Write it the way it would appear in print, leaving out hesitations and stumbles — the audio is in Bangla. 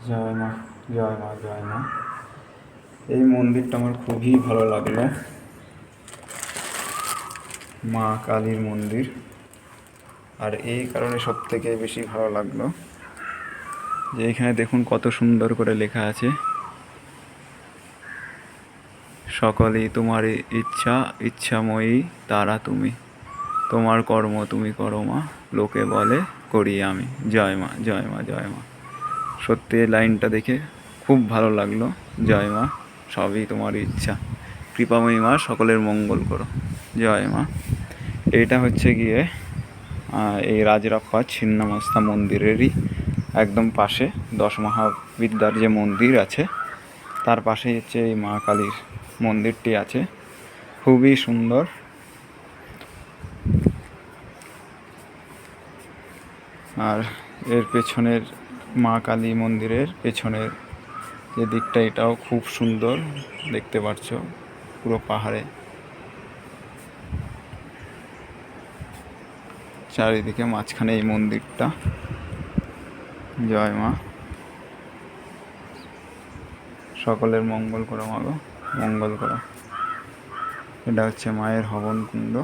জয় মা, জয় মা, জয় মা। এই মন্দিরটা আমার খুবই ভালো লাগলো, মা কালীর মন্দির। আর এই কারণে সব থেকে বেশি ভালো লাগলো যে এখানে দেখুন কত সুন্দর করে লেখা আছে, সকলেই তোমার ইচ্ছা, ইচ্ছাময়ী তারা তুমি, তোমার কর্ম তুমি করো মা, লোকে বলে করি আমি। জয় মা, জয় মা, জয় মা। সত্যি এই লাইনটা দেখে খুব ভালো লাগলো। জয় মা, সবই তোমার ইচ্ছা, কৃপাময়ী মা, সকলের মঙ্গল করো। জয় মা। এটা হচ্ছে গিয়ে এই রাজরাপ্পা ছিন্নমস্তা মন্দিরেরই একদম পাশে 10 মহাবিদ্যার যে মন্দির আছে তার পাশেই হচ্ছে এই মা কালীর মন্দিরটি আছে, খুবই সুন্দর। আর এর পেছনের মা কালী মন্দিরের পেছনের যে দিকটা এটাও খুব সুন্দর, দেখতে পাচ্ছ পুরো পাহাড়ে চারিদিকে, মাঝখানে এই মন্দিরটা। জয় মা, সকলের মঙ্গল করো মা গো, মঙ্গল করো। এটা হচ্ছে মায়ের হবন কুণ্ড।